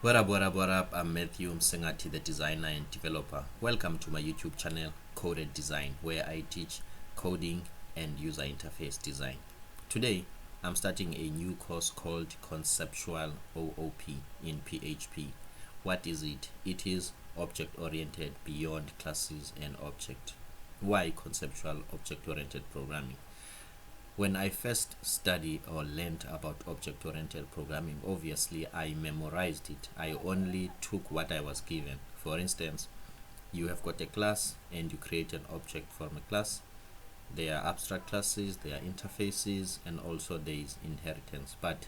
What up? I'm Matthew Msengati, the designer and developer. Welcome to my YouTube channel, Coded Design, where I teach coding and user interface design. Today, I'm starting a new course called Conceptual OOP in PHP. What is it? It is object-oriented beyond classes and object. Why conceptual object-oriented programming? When I first studied or learned about object-oriented programming, obviously I memorized it. I only took what I was given. For instance, you have got a class and you create an object from a class. There are abstract classes, there are interfaces, and also there is inheritance. But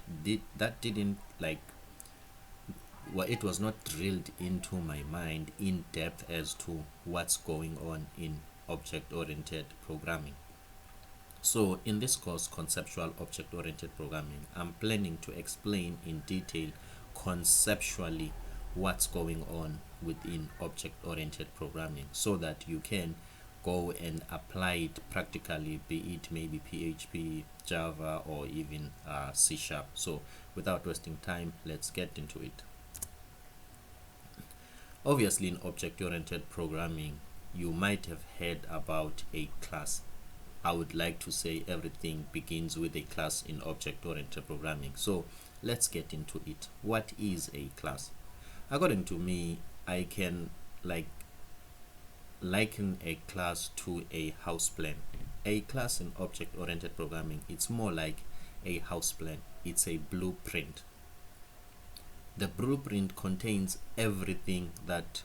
that didn't it was not drilled into my mind in depth as to what's going on in object-oriented programming. So in this course, Conceptual Object-Oriented Programming, I'm planning to explain in detail conceptually what's going on within object-oriented programming so that you can go and apply it practically, be it maybe PHP, Java, or even C#. So without wasting time, let's get into it. Obviously, in object-oriented programming, you might have heard about a class. I would like to say everything begins with a class in object-oriented programming. So let's get into it. What is a class? According to me, I can liken a class to a house plan. A class in object-oriented programming, it's more like a house plan. It's a blueprint. The blueprint contains everything that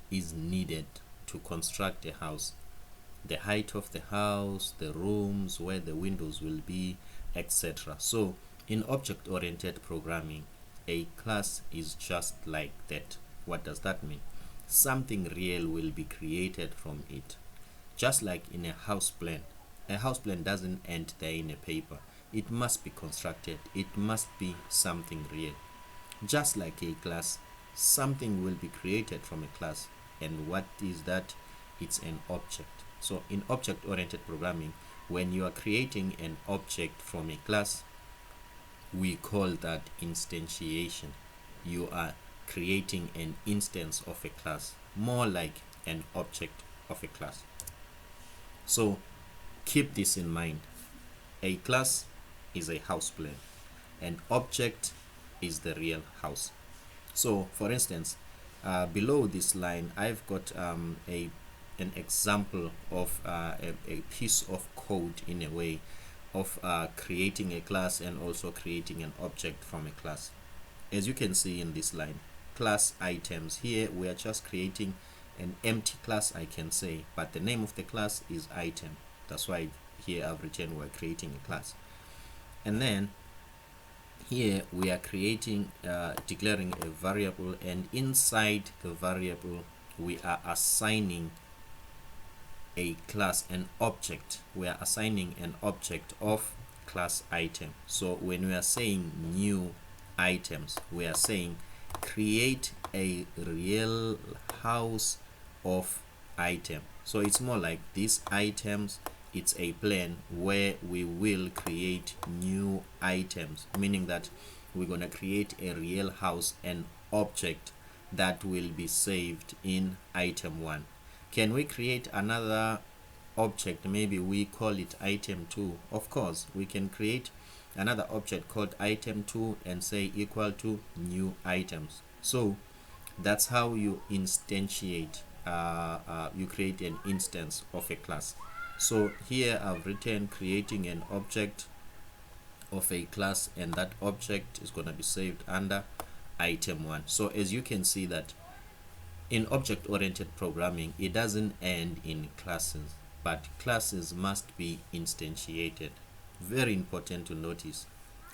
is needed to construct a house. The height of the house, the rooms, where the windows will be, etc. So in object-oriented programming, a class is just like that. What does that mean? Something real will be created from it. Just like in a house plan doesn't end there in a paper. It must be constructed. It must be something real. Just like a class, something will be created from a class. And what is that? It's an object. So in object-oriented programming, when you are creating an object from a class, we call that instantiation. You are creating an instance of a class, more like an object of a class. So keep this in mind. A class is a house plan. An object is the real house. So for instance, below this line, I've got an example of a piece of code in a way of creating a class and also creating an object from a class. As you can see in this line, class items, here we are just creating an empty class, I can say, but the name of the class is item. That's why here I've written we're creating a class. And then here we are creating declaring a variable, and inside the variable we are assigning a class, an object. We are assigning an object of class item. So when we are saying new items, we are saying create a real house of item. So it's more like these items, it's a plan where we will create new items, meaning that we're going to create a real house, an object that will be saved in item 1. Can we create another object? Maybe we call it item 2. Of course, we can create another object called item 2 and say equal to new items. So that's how you instantiate, you create an instance of a class. So here I've written creating an object of a class, and that object is going to be saved under item 1. So as you can see that in object-oriented programming, it doesn't end in classes, but classes must be instantiated. Very important to notice,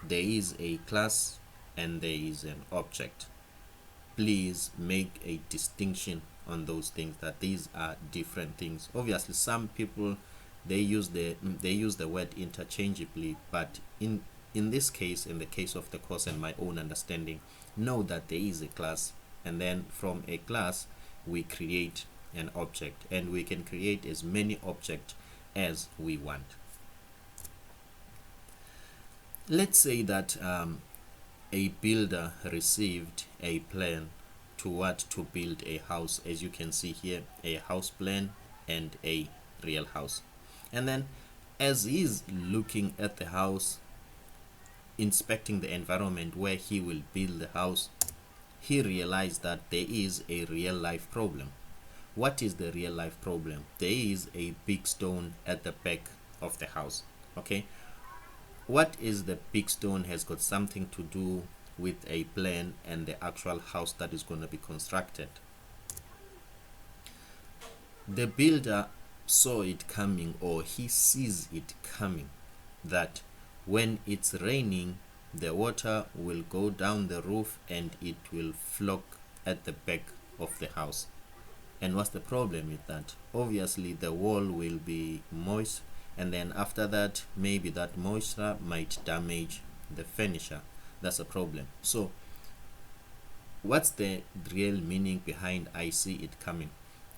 there is a class and there is an object. Please make a distinction on those things, that these are different things. Obviously, some people they use the word interchangeably, but in this case, in the case of the course and my own understanding, know that there is a class, and then from a class we create an object, and we can create as many objects as we want. Let's say that a builder received a plan to build a house, as you can see here, a house plan and a real house. And then as he's looking at the house, inspecting the environment where he will build the house, he realized that there is a real life problem. What is the real life problem? There is a big stone at the back of the house. Okay, what is the big stone has got something to do with a plan and the actual house that is going to be constructed. The builder saw it coming, or he sees it coming, that when it's raining, the water will go down the roof and it will flock at the back of the house. And what's the problem with that? Obviously the wall will be moist, and then after that, maybe that moisture might damage the furniture. That's a problem. So what's the real meaning behind I see it coming?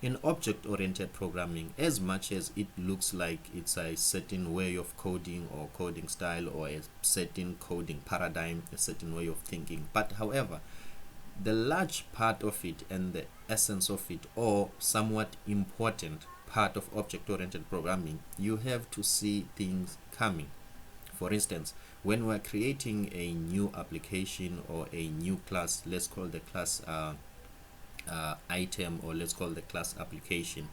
In object-oriented programming, as much as it looks like it's a certain way of coding or coding style or a certain coding paradigm, a certain way of thinking, but however, the large part of it and the essence of it, or somewhat important part of object-oriented programming, you have to see things coming. For instance, when we're creating a new application or a new class, let's call the class item, or let's call the class application.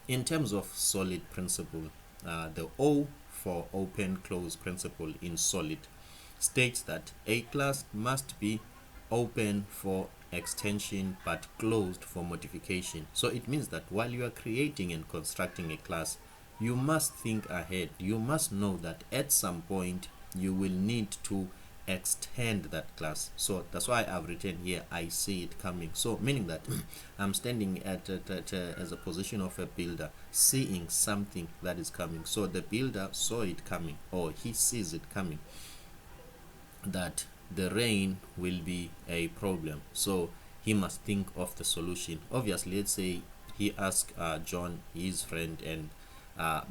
In terms of solid principle, the O for open close principle in solid states that a class must be open for extension but closed for modification. So it means that while you are creating and constructing a class, you must think ahead. You must know that at some point you will need to extend that class. So that's why I've written here I see it coming. So meaning that I'm standing as a position of a builder, seeing something that is coming. So the builder saw it coming, or he sees it coming, that the rain will be a problem. So he must think of the solution. Obviously, let's say he asked John, his friend, and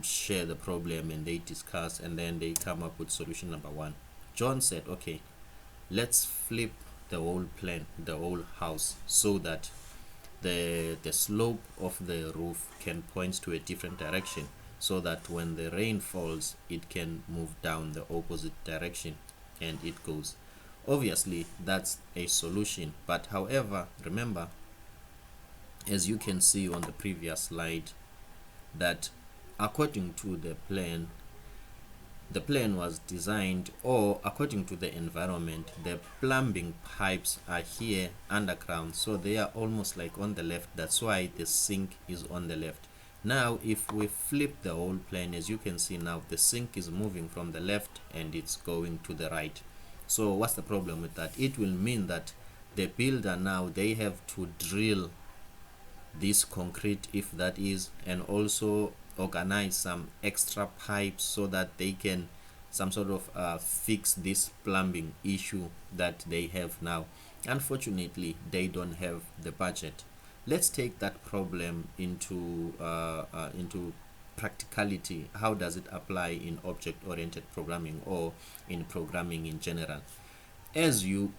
share the problem, and they discuss, and then they come up with solution number one. John said, okay, let's flip the whole plan, the whole house, so that the slope of the roof can point to a different direction, so that when the rain falls, it can move down the opposite direction and it goes. Obviously, that's a solution, but however, remember, as you can see on the previous slide, that according to the plan was designed, or according to the environment, the plumbing pipes are here underground, so they are almost like on the left. That's why the sink is on the left. Now if we flip the whole plan, as you can see now, the sink is moving from the left and it's going to the right. So what's the problem with that? It will mean that the builder now, they have to drill this concrete, if that is, and also organize some extra pipes so that they can some sort of fix this plumbing issue that they have now. Unfortunately, they don't have the budget. Let's take that problem into practicality. How does it apply in object-oriented programming or in programming in general? As you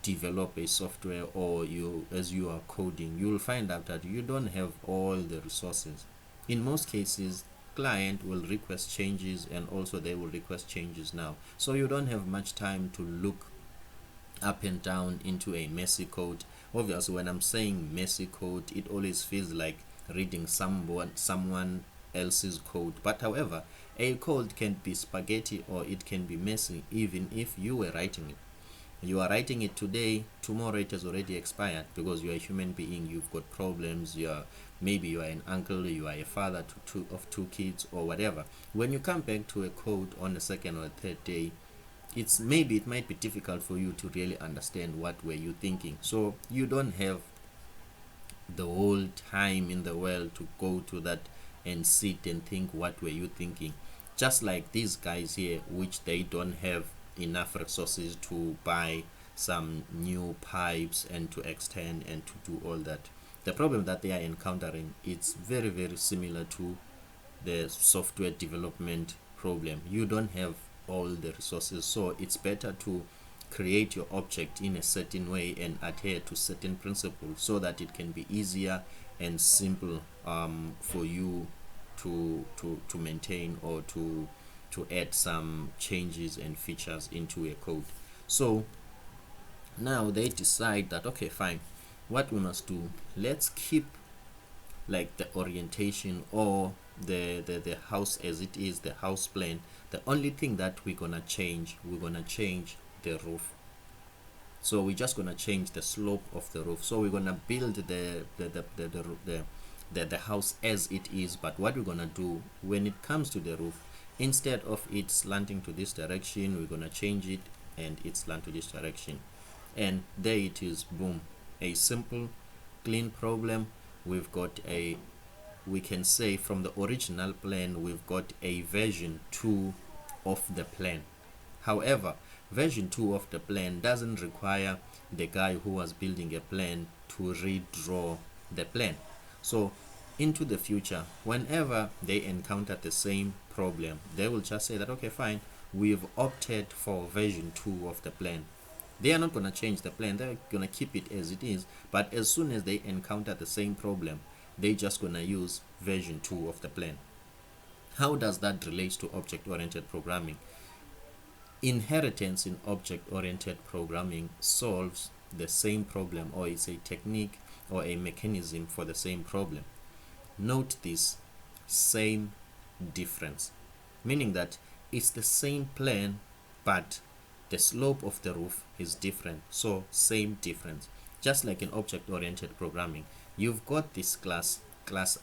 develop a software, or as you are coding, you will find out that you don't have all the resources. In most cases, client will request changes, and also they will request changes now, so you don't have much time to look up and down into a messy code. Obviously, when I'm saying messy code, it always feels like reading someone else's code, but however, a code can be spaghetti or it can be messy even if you were writing it. You are writing it today, tomorrow it has already expired, because you are a human being, you've got problems, maybe you are an uncle, you are a father of two kids or whatever. When you come back to a code on the second or third day, it might be difficult for you to really understand what were you thinking. So you don't have the whole time in the world to go to that and sit and think what were you thinking. Just like these guys here, which they don't have enough resources to buy some new pipes and to extend and to do all that. The problem that they are encountering, it's very, very similar to the software development problem. You don't have all the resources, so it's better to create your object in a certain way and adhere to certain principles so that it can be easier and simple for you to maintain or to add some changes and features into a code. So now they decide that, okay, fine, what we must do, let's keep like the orientation or the house as it is, the house plan. The only thing that we're gonna change the roof. So we're just gonna change the slope of the roof. So we're gonna build the house as it is, but what we're gonna do when it comes to the roof, instead of it slanting to this direction, we're gonna change it and it slant to this direction. And there it is, boom, a simple clean problem. We've got we can say from the original plan we've got a version 2 of the plan. However, version 2 of the plan doesn't require the guy who was building a plan to redraw the plan. So into the future, whenever they encounter the same problem, they will just say that, okay, fine, we've opted for version 2 of the plan. They are not going to change the plan, they're going to keep it as it is, but as soon as they encounter the same problem, they're just going to use version 2 of the plan. How does that relate to object-oriented programming? Inheritance in object-oriented programming solves the same problem, or it's a technique or a mechanism for the same problem. Note this, same difference, meaning that it's the same plan, but the slope of the roof is different. So same difference. Just like in object-oriented programming, you've got this class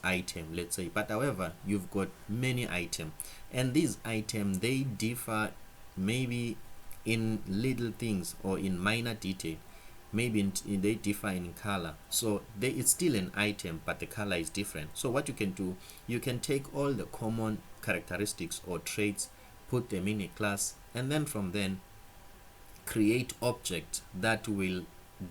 item, let's say, but however you've got many items, and these items, they differ maybe in little things or in minor detail. Maybe they differ in color, so it's still an item, but the color is different. So what you can do, you can take all the common characteristics or traits, put them in a class, and then from then create objects that will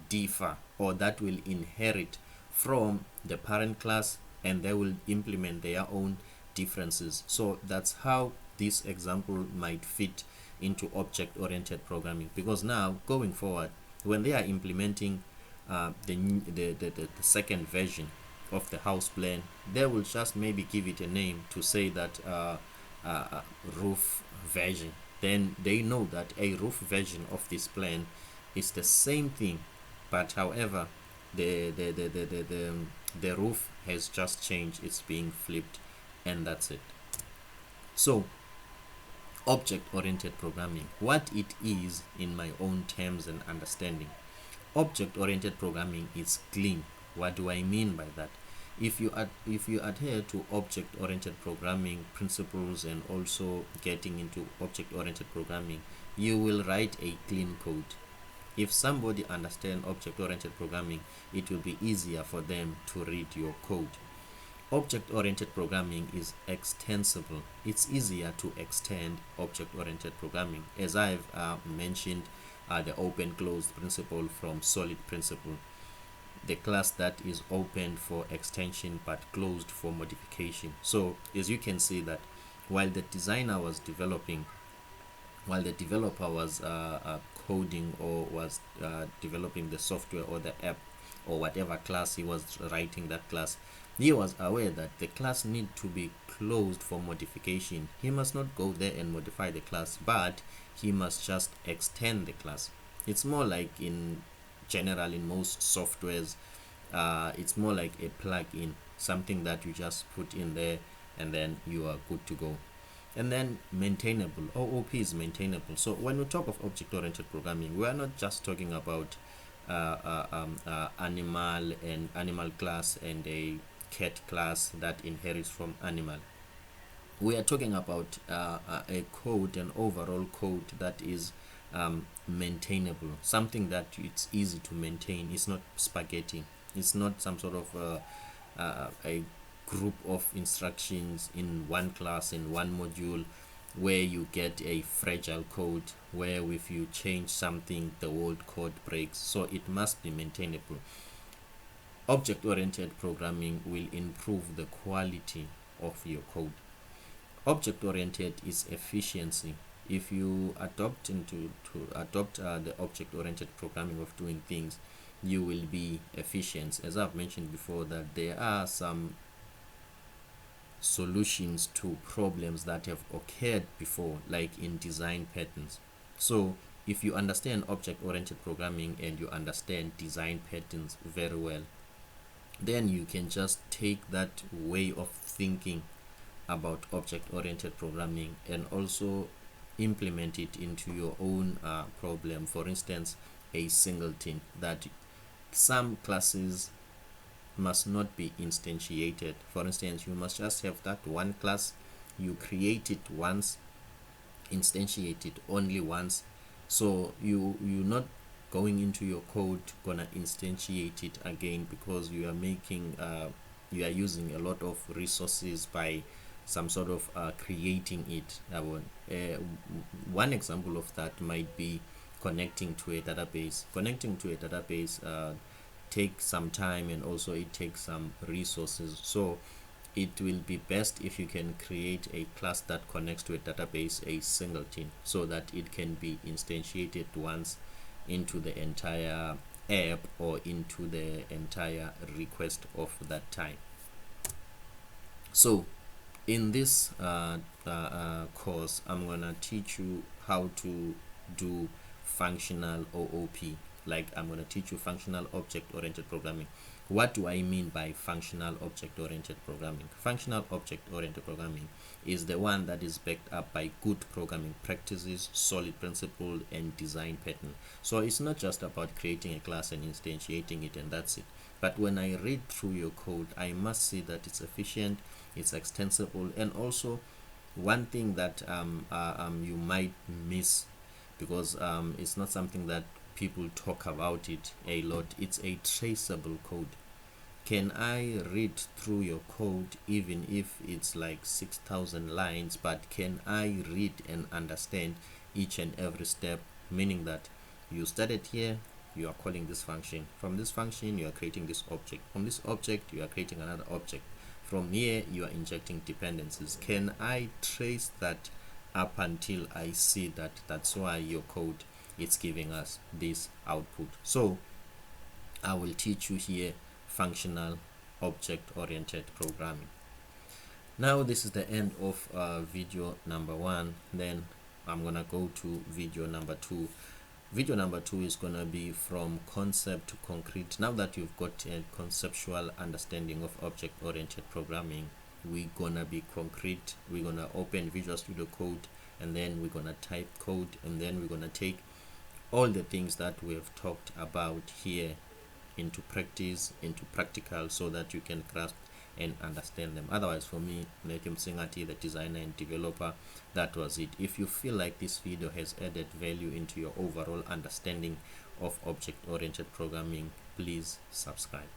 differ or that will inherit from the parent class, and they will implement their own differences. So that's how this example might fit into object-oriented programming, because now going forward, when they are implementing the second version of the house plan, they will just maybe give it a name to say that roof version. Then they know that a roof version of this plan is the same thing, but however the roof has just changed, it's being flipped, and that's it. So object-oriented programming, what it is in my own terms and understanding. Object-oriented programming is clean. What do I mean by that? If you adhere to object-oriented programming principles and also getting into object-oriented programming, you will write a clean code. If somebody understands object-oriented programming, it will be easier for them to read your code. Object-oriented programming is extensible. It's easier to extend object-oriented programming. As I've mentioned, the open-closed principle from solid principle. The class that is open for extension but closed for modification. So as you can see that while the designer was developing, while the developer was coding or was developing the software or the app or whatever class he was writing that class, he was aware that the class need to be closed for modification. He must not go there and modify the class, but he must just extend the class. It's more like in general in most softwares, it's more like a plug-in, something that you just put in there and then you are good to go. And then maintainable, OOP is maintainable. So when we talk of object-oriented programming, we are not just talking about animal class and a cat class that inherits from animal. We are talking about a code, an overall code that is maintainable, something that it's easy to maintain. It's not spaghetti. It's not some sort of a group of instructions in one class, in one module, where you get a fragile code where if you change something the whole code breaks. So it must be maintainable. Object-oriented programming will improve the quality of your code. Object-oriented is efficiency. if you adopt the object-oriented programming of doing things, you will be efficient. As I've mentioned before, that there are some solutions to problems that have occurred before, like in design patterns. So if you understand object-oriented programming and you understand design patterns very well, then you can just take that way of thinking about object-oriented programming and also implement it into your own problem. For instance, a singleton, that some classes must not be instantiated. For instance, you must just have that one class, you create it once, instantiate it only once. So you're not going into your code gonna instantiate it again, because you are making you are using a lot of resources by some sort of creating it. One example of that might be connecting to a database. Connecting to a database takes some time, and also it takes some resources. So it will be best if you can create a class that connects to a database, a singleton, so that it can be instantiated once into the entire app or into the entire request of that time. So in this course, I'm gonna teach you how to do functional OOP. Like, I'm gonna teach you functional object-oriented programming. What do I mean by functional object-oriented programming? Functional object-oriented programming is the one that is backed up by good programming practices, solid principle, and design pattern. So it's not just about creating a class and instantiating it and that's it. But when I read through your code, I must see that it's efficient, it's extensible, and also one thing that you might miss, because it's not something that people talk about it a lot, it's a traceable code. Can I read through your code even if it's like 6,000 lines, but can I read and understand each and every step? Meaning that you started here, you are calling this function. From this function, you are creating this object. From this object, you are creating another object. From here, you are injecting dependencies. Can I trace that up until I see that? That's why your code is giving us this output. So I will teach you here functional object-oriented programming. Now this is the end of video number 1. Then I'm gonna go to video number 2. Video number 2 is gonna be from concept to concrete. Now that you've got a conceptual understanding of object-oriented programming, we're gonna be concrete. We're gonna open Visual Studio Code, and then we're gonna type code, and then we're gonna take all the things that we have talked about here into practice, into practical, so that you can grasp and understand them. Otherwise, for me, Nakim Singati, the designer and developer, that was it. If you feel like this video has added value into your overall understanding of object-oriented programming, please subscribe.